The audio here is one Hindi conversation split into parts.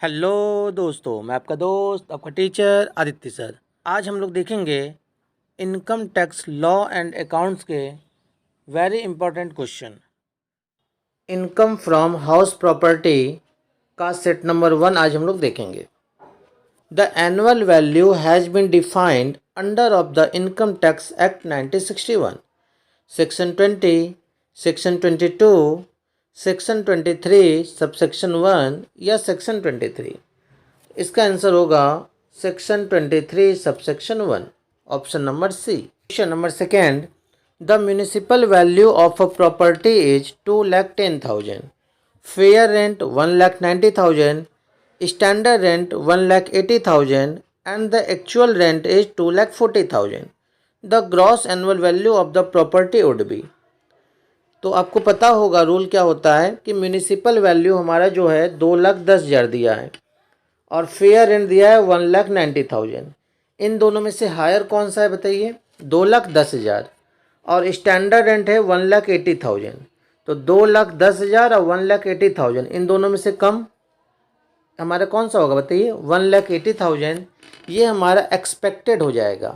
हेलो दोस्तों, मैं आपका दोस्त आपका टीचर आदित्य सर। आज हम लोग देखेंगे income tax law and accounts के very important question. Income from house property का सेट नंबर 1 आज हम लोग देखेंगे। The annual value has been defined under of the income tax act 1961, section 20, section 22, section 23 subsection 1 या सेक्शन 23। इसका आंसर होगा section 23 subsection 1, option number C. Question number second, the municipal value of a property is 2,10,000, fair rent 1,90,000, standard rent 1,80,000 and the actual rent is 2,40,000। The gross annual value of the property would be. तो आपको पता होगा रूल क्या होता है कि म्यूनिसिपल वैल्यू हमारा जो है 2,10,000 दिया है और फेयर रेंट दिया है 1,90,000। इन दोनों में से हायर कौन सा है बताइए? 2,10,000 और स्टैंडर्ड रेंट है 1,80,000। तो 2,10,000 और 1,80,000 इन दोनों में से कम हमारा कौन सा होगा बताइए? 1,80,000। ये हमारा एक्सपेक्टेड हो जाएगा।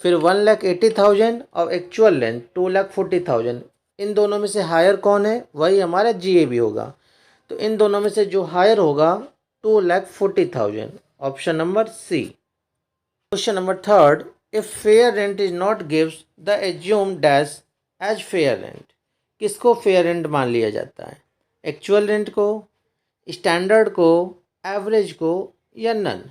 फिर 1,80,000 और एक्चुअल रेंट 2,40,000, इन दोनों में से हायर कौन है? वही हमारा GAB होगा। तो इन दोनों में से जो हायर होगा 2,40,000, option number C. Question number third, if fair rent is not gives the assume dash as fair rent. किसको फेयर रेंट मान लिया जाता है? एक्चुअल रेंट को, स्टैंडर्ड को, एवरेज को या नन?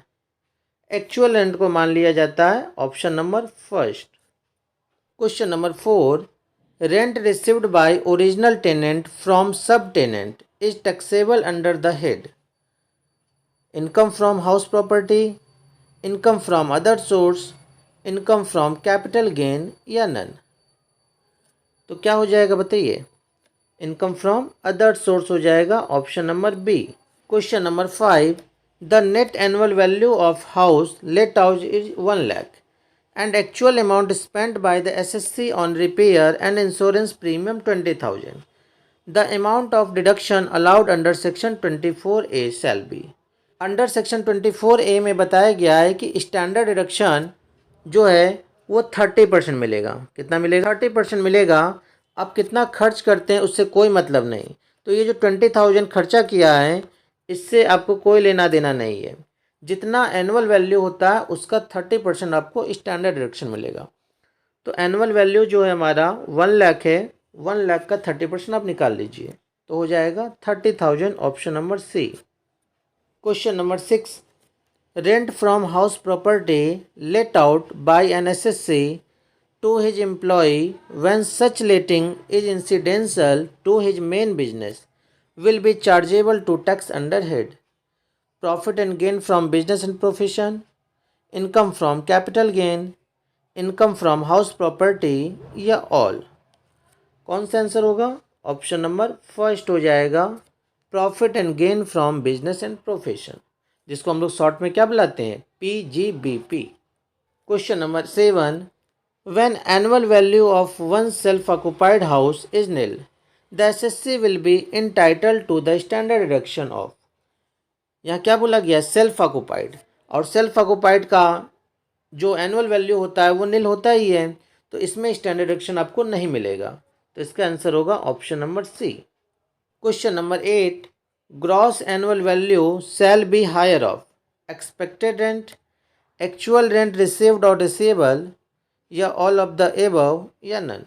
एक्चुअल रेंट को मान लिया जाता है, option number first. Question number 4, rent received by original tenant from subtenant is taxable under the head income from house property, income from other source, income from capital gain या नन? तो क्या हो जाएगा बताइए? इनकम फ्रॉम अदर सोर्स हो जाएगा, option number B. Question number 5, the net annual value of house let out is 1 lakh and actual amount spent by the SSC on repair and insurance premium 20,000. The amount of deduction allowed under section 24A shall be. Under section 24A में बताया गया है कि स्टैंडर्ड डिडक्शन जो है वो 30% मिलेगा। कितना मिलेगा? 30% मिलेगा। आप कितना खर्च करते हैं उससे कोई मतलब नहीं। तो ये जो 20,000 खर्चा किया है इससे आपको कोई लेना देना नहीं है। जितना एनुअल वैल्यू होता है उसका 30% आपको स्टैंडर्ड डिडक्शन मिलेगा। तो एनुअल वैल्यू जो है हमारा 1 लाख है, 1 लाख का 30% आप निकाल लीजिए तो हो जाएगा 30,000, option number C. Question number 6, rent from house property let out by an SSC to his employee when such letting is incidental to his main business will be chargeable to tax under head profit and gain from business and profession, income from capital gain, income from house property या ऑल? कौन सा आंसर होगा? ऑप्शन नंबर फर्स्ट हो जाएगा, profit and gain from business and profession, जिसको हम लोग शॉर्ट में क्या बुलाते हैं? PGBP। Question number 7, when annual value of one self occupied house is nil the SSC will be entitled to the standard deduction of. यहाँ क्या बोला गया? Self occupied. और सेल्फ ऑक्युपाइड का जो एनुअल वैल्यू होता है वो निल होता ही है, तो इसमें स्टैंडर्ड डिडक्शन आपको नहीं मिलेगा। तो इसका आंसर होगा option number C. Question number 8, gross annual value shall be higher of expected rent, actual rent received और रिसीवेबल या ऑल ऑफ द एबव या नन?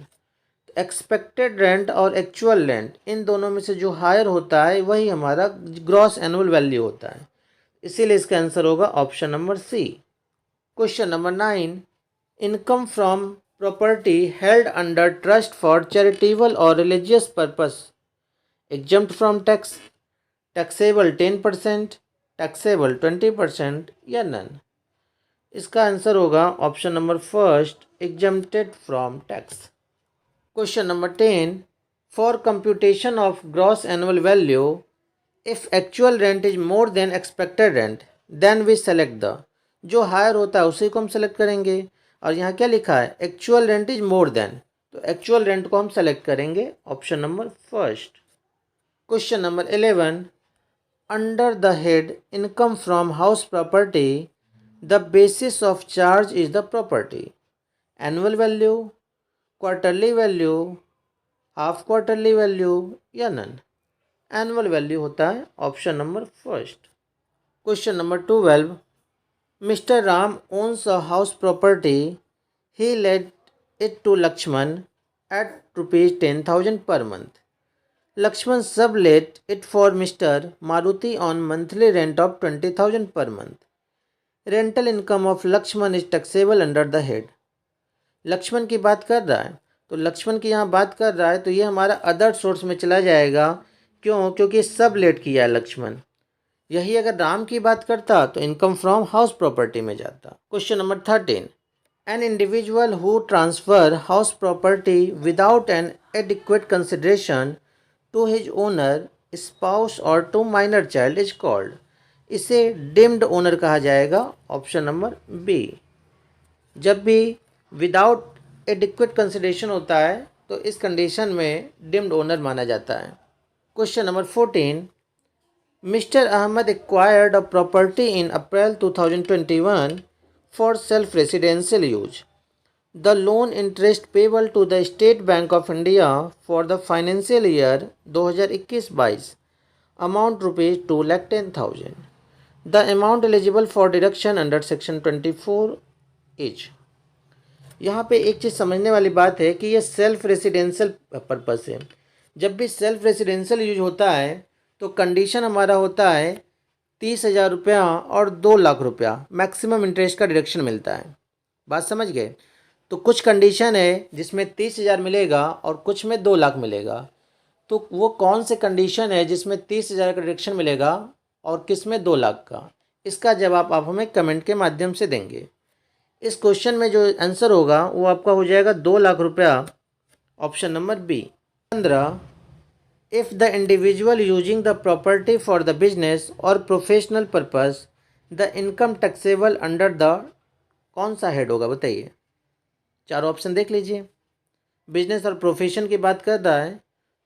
एक्सपेक्टेड रेंट और एक्चुअल रेंट इन दोनों में से जो हायर होता है वही हमारा ग्रॉस एनुअल वैल्यू होता है, इसीलिए इसका आंसर होगा option number C. Question number 9, income from property held under trust for charitable और religious purpose exempt from tax, taxable 10%, taxable 20% या नन? इसका आंसर होगा option number first, exempted from tax. Question number 10, for computation of gross annual value if actual rent is more than expected rent then we select the. जो हायर होता है उसी को हम सेलेक्ट करेंगे। और यहाँ क्या लिखा है? Actual rent is more then, तो एक्चुअल रेंट को हम सेलेक्ट करेंगे, option number first. Question number 11, Under the head income from house property, the basis of charge is the property. Annual value, quarterly value, half quarterly value या नन. एनुअल वैल्यू होता है option number first. Question number 12. Mr Ram owns a house property. He let it to Laxman at ₹10,000 per month. Lakshman sublet it for Mr. Maruti on monthly rent of 20,000 per month. Rental income of Lakshman is taxable under the head. Laxman की बात कर रहा है तो लक्ष्मण की यहाँ बात कर रहा है तो ये हमारा अदर सोर्स में चला जाएगा. क्यों? क्योंकि सब लेट किया है लक्ष्मण. यही अगर राम की बात करता तो इनकम फ्रॉम हाउस प्रॉपर्टी में जाता. Question number 13. An individual who transfer house property without an adequate consideration to his owner, spouse और to minor child is called. इसे डिम्ड ओनर कहा जाएगा. Option number B. जब भी विदाउट एडिक्वेट कंसिडरेशन होता है तो इस कंडीशन में डिम्ड ओनर माना जाता है. Question number 14. Mr Ahmed acquired a property in April 2021 for self residential use. The loan interest payable to the State Bank of India for the financial year 2021-22 amount ₹210,000. The amount eligible for deduction under section 24 is. यहाँ पे एक चीज़ समझने वाली बात है कि ये सेल्फ रेसिडेंशियल पर्पस है. जब भी सेल्फ रेसिडेंशियल यूज होता है तो कंडीशन हमारा होता है 30,000 रुपया और 2 लाख रुपया मैक्सिमम इंटरेस्ट का डिडक्शन मिलता है. बात समझ गए? तो कुछ कंडीशन है जिसमें 30,000 मिलेगा और कुछ में 2 लाख मिलेगा. तो वो कौन से कंडीशन है जिसमें 30,000 का डिडक्शन मिलेगा और किस में 2 लाख का? इसका जवाब आप हमें कमेंट के माध्यम से देंगे. इस क्वेश्चन में जो आंसर होगा वो आपका हो जाएगा 2 लाख रुपया. Option number B. 15. If the individual using the property for the business और professional purpose, the income taxable under the कौन सा हेड होगा बताइए. चारों ऑप्शन देख लीजिए. बिजनेस और प्रोफेशन की बात कर रहा है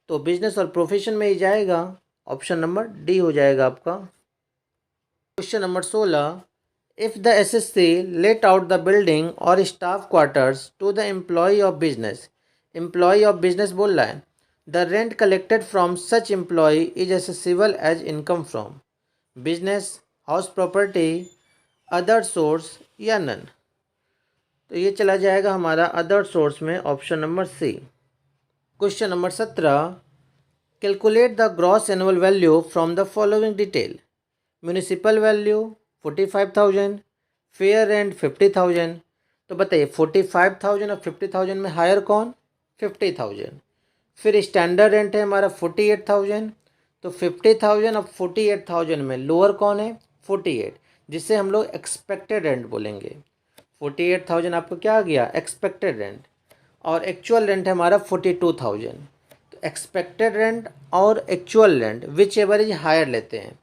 तो बिजनेस और प्रोफेशन में ही जाएगा. ऑप्शन नंबर डी हो जाएगा आपका. Question number 16. If the SSC let out the building or staff quarters to the employee of business बोल रहा है, the rent collected from such employee is accessible as income from business, house property, other source या none. तो ये चला जाएगा हमारा अदर सोर्स में. Option number C. Question number 17. Calculate the gross annual value from the following detail. Municipal value 45,000, fair rent 50,000. तो बताइए 45,000 और 50,000 में हायर कौन? 50,000. फिर स्टैंडर्ड रेंट है हमारा 48,000. तो 50,000 और 48,000 में लोअर कौन है? 48, जिससे हम लोग एक्सपेक्टेड रेंट बोलेंगे. 48,000 आपको क्या आ गया? Expected rent. और एक्चुअल रेंट है हमारा 42,000. तो एक्सपेक्टेड रेंट और actual rent whichever is higher लेते हैं.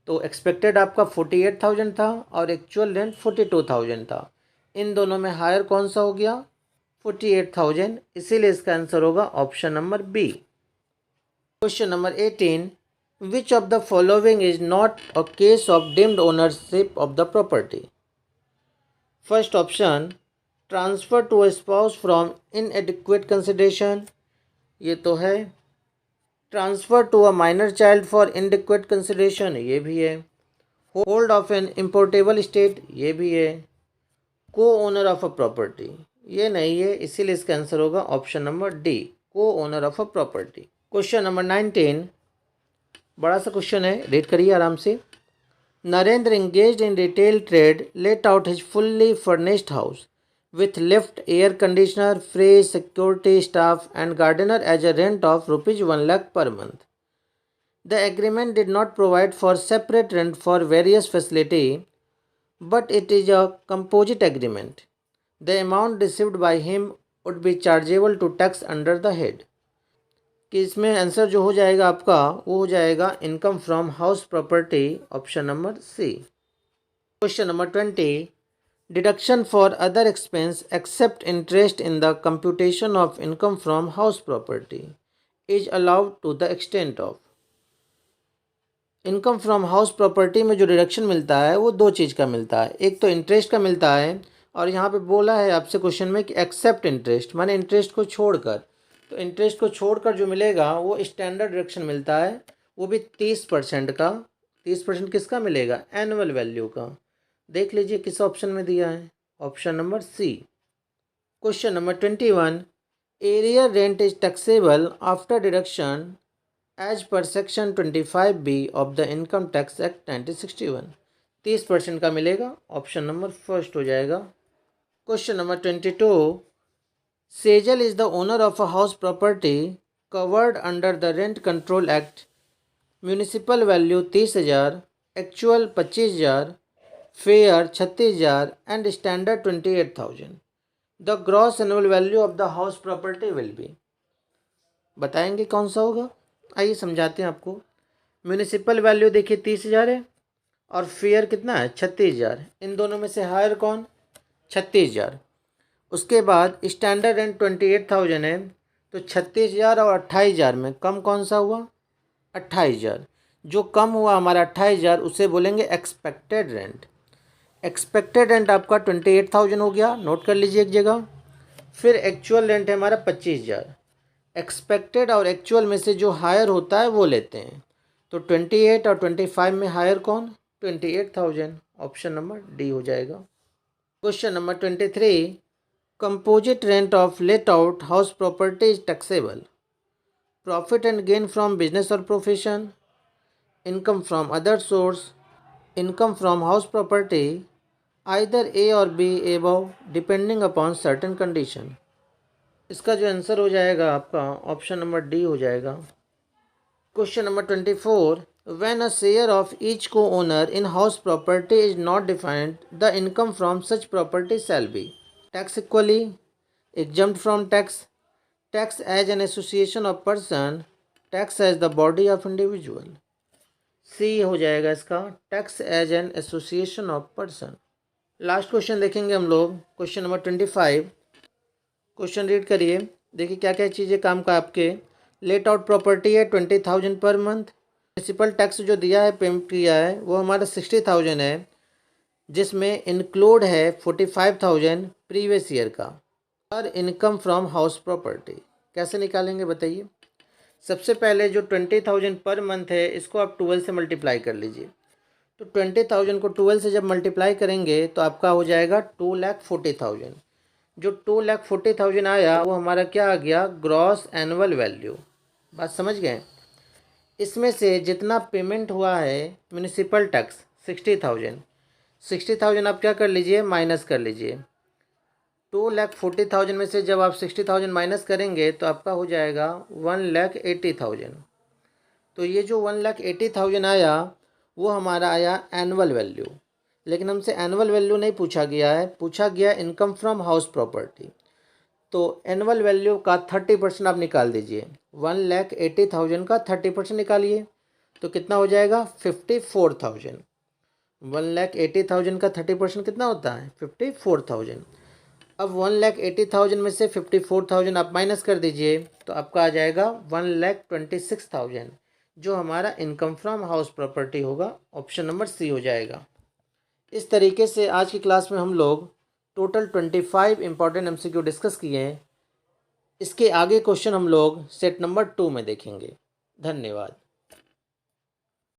तो एक्सपेक्टेड आपका 48,000 था और एक्चुअल रेंट 42,000 था. इन दोनों में हायर कौन सा हो गया? 48,000. इसीलिए इसका आंसर होगा option number B. Question number 18. Which of the following is not a case of deemed ownership of the property. First option transfer to a spouse from inadequate consideration, ये तो है. Transfer to a minor child for inadequate consideration, ये भी है. Hold of an impartible estate, ये भी है. को ओनर ऑफ अ प्रॉपर्टी, ये नहीं है. इसीलिए इसका आंसर होगा ऑप्शन नंबर डी, को owner of a property. Question number 19. बड़ा सा क्वेश्चन है, रीड करिए आराम से. Narendra engaged in retail trade let out his fully furnished house with lift, air conditioner, fridge, security staff and gardener as a rent of rupees 1 lakh per month. The agreement did not provide for separate rent for various facility, but it is a composite agreement. The amount received by him would be chargeable to tax under the head. कि इसमें आंसर जो हो जाएगा आपका वो हो जाएगा income from house property. Option number C. Question number 20. Deduction for other expense except interest in the computation of income from house property is allowed to the extent of. Income from house property में जो डिडक्शन मिलता है वो दो चीज़ का मिलता है, एक तो इंटरेस्ट का मिलता है, और यहाँ पे बोला है आपसे क्वेश्चन में कि एक्सेप्ट इंटरेस्ट, माने इंटरेस्ट को छोड़कर। तो इंटरेस्ट को छोड़कर जो मिलेगा वो स्टैंडर्ड डिडक्शन मिलता है, वो भी 30% का। 30% किसका मिलेगा? एनुअल वैल्यू का। देख लीजिए किस ऑप्शन में दिया है, option number C. Question number 21, arrear rent is taxable after deduction as per section 25B of the income tax act 1961। 30% का मिलेगा, ऑप्शन नंबर फर्स्ट हो जाएगा। Question number 22, Sejal is the owner of a house property covered under the Rent Control Act, municipal value 30,000, actual 25,000, fair 36,000 and standard 28,000। The gross annual value of the house property will be, बताएंगे कौन सा होगा? आइए समझाते हैं आपको। म्यूनिसिपल वैल्यू देखिए 30,000 है, और फेयर कितना है? 36,000। इन दोनों में से हायर कौन? 36,000। उसके बाद स्टैंडर्ड रेंट 28,000 है, तो 36,000 और 28,000 में कम कौन सा हुआ? 28,000। जो कम हुआ हमारा 28,000 उसे बोलेंगे एक्सपेक्टेड रेंट। एक्सपेक्टेड रेंट आपका 28,000 हो गया, नोट कर लीजिए एक जगह। फिर एक्चुअल रेंट है हमारा 25,000। एक्सपेक्टेड और एक्चुअल में से जो हायर होता है वो लेते हैं, तो 28 और 25 में हायर कौन? 28,000। ऑप्शन नंबर डी हो जाएगा। Question number 23, composite rent of let out house property is taxable, profit and gain from business और profession, income from other source, income from house property, either A और B above depending upon certain condition. इसका जो आंसर हो जाएगा आपका ऑप्शन नंबर डी हो जाएगा। Question number 24, when a share of each co-owner in house property is not defined, the income from such property shall be tax equally, exempt from tax, tax as an association of person, tax as the body of individual. C हो जाएगा इसका, tax as an association of person. Last question देखेंगे हम लोग, क्वेश्चन नंबर 25। क्वेश्चन रीड करिए, देखिए क्या क्या चीज़ें काम का आपके। लेट आउट प्रॉपर्टी है 20,000 पर मंथ, म्यूनसिपल टैक्स जो दिया है पेमेंट किया है वो हमारा 60,000 है, जिसमें इंक्लूड है 45,000 प्रीवियस ईयर का, और इनकम फ्रॉम हाउस प्रॉपर्टी। कैसे निकालेंगे बताइए? सबसे पहले जो 20,000 पर मंथ है इसको आप 12 से मल्टीप्लाई कर लीजिए। तो 20,000 को 12 से जब मल्टीप्लाई करेंगे तो आपका हो जाएगा 2,40,000। जो 2,40,000 आया वो हमारा क्या आ गया? Gross annual value. बात समझ गए? इसमें से जितना पेमेंट हुआ है म्यूनिसिपल टैक्स 60,000, 60,000 आप क्या कर लीजिए? माइनस कर लीजिए। 2,40,000 में से जब आप 60,000 माइनस करेंगे तो आपका हो जाएगा 1,80,000। तो ये जो 1,80,000 आया वो हमारा आया एनुअल वैल्यू, लेकिन हमसे एनुअल वैल्यू नहीं पूछा गया है, पूछा गया इनकम फ्रॉम हाउस प्रॉपर्टी। तो एनुअल वैल्यू का 30% आप निकाल दीजिए, 1,80,000 का 30% निकालिए तो कितना हो जाएगा? 54,000। 1,80,000 का 30% कितना होता है? 54,000। अब 1,80,000 में से 54,000 आप माइनस कर दीजिए तो आपका आ जाएगा 1,26,000, जो हमारा इनकम फ्रॉम हाउस प्रॉपर्टी होगा। ऑप्शन नंबर सी हो जाएगा। इस तरीके से आज की क्लास में हम लोग टोटल 25 इंपॉर्टेंट MCQ डिस्कस किए हैं। इसके आगे क्वेश्चन हम लोग सेट नंबर 2 में देखेंगे। धन्यवाद।